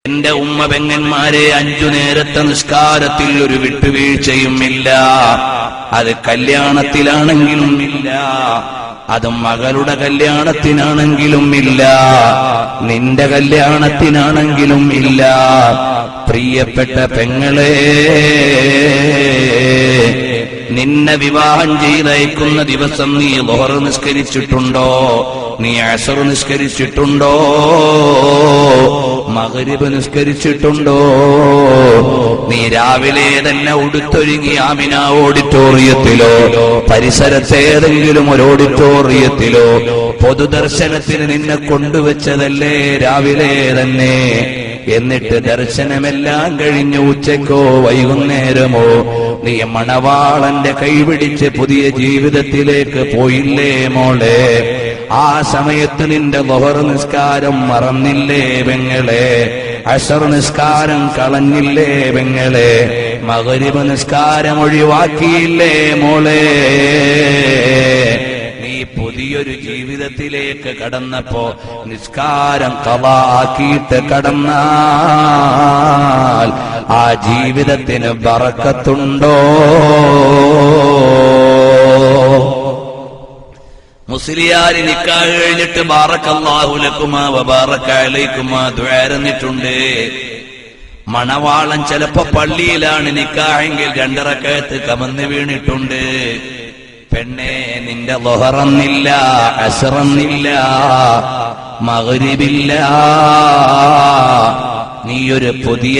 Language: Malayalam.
എന്റെ ഉമ്മ പെങ്ങന്മാരെ 5 നേരത്തെ നിസ്കാരത്തിൽ ഒരു വിട്ടുവീഴ്ചയും ഇല്ല. അത് കല്യാണത്തിലാണെങ്കിലും ഇല്ല, അത് മകളുടെ കല്യാണത്തിനാണെങ്കിലും ഇല്ല, നിന്റെ കല്യാണത്തിനാണെങ്കിലും ഇല്ല. പ്രിയപ്പെട്ട പെങ്ങളെ, നിന്നെ വിവാഹം ചെയ്തയക്കുന്ന ദിവസം നീ ളുഹർ നിസ്കരിച്ചിട്ടുണ്ടോ? നീ അസ്ർ നിസ്കരിച്ചിട്ടുണ്ടോ? മഗ്രിബ് നിസ്കരിച്ചിട്ടുണ്ടോ? നീ രാവിലെ തന്നെ ഉടുത്തൊരുങ്ങി ആമിന ഓഡിറ്റോറിയത്തിലോ പരിസരത്തേതെങ്കിലും ഒരു ഓഡിറ്റോറിയത്തിലോ പൊതുദർശനത്തിന് നിന്നെ കൊണ്ടുവച്ചതല്ലേ രാവിലെ തന്നെ? എന്നിട്ട് ദർശനമെല്ലാം കഴിഞ്ഞ് ഉച്ചക്കോ വൈകുന്നേരമോ നീ മണവാളന്റെ കൈപിടിച്ച് പുതിയ ജീവിതത്തിലേക്ക് പോയില്ലേ മോളെ? ആ സമയത്ത് നിന്റെ ളുഹർ നിസ്കാരം മറന്നില്ലേ പെങ്ങളെ? അസ്ർ നിസ്കാരം കളഞ്ഞില്ലേ പെങ്ങളെ? മഗ്രിബ് നിസ്കാരം ഒഴിവാക്കിയില്ലേ മോളെ? നീ പുതിയൊരു ജീവിതത്തിലേക്ക് കടന്നപ്പോ നിസ്കാരം ഖളാക്കിയിട്ട് കടന്നാൽ ആ ജീവിതത്തിന് ബറക്കത്തുണ്ടോ? മുസ്ലിയാര് നിക്കാഹ് കഴിഞ്ഞിട്ട് ബാറക്കല്ലാഹു ലക്കുമാ വബാറക അലൈക്കുമാ ദുആ ഇരുന്നിട്ടുണ്ട്. മണവാളൻ ചിലപ്പോ പള്ളിയിലാണ് നിക്കാഹെങ്കിൽ 2 റക്അത്ത് കമന്ന് വീണിട്ടുണ്ട്. പെണ്ണെ, നിന്റെ ളുഹറന്നില്ല, അസ്റന്നില്ല, മഗ്രിബില്ല. നീയൊരു പുതിയ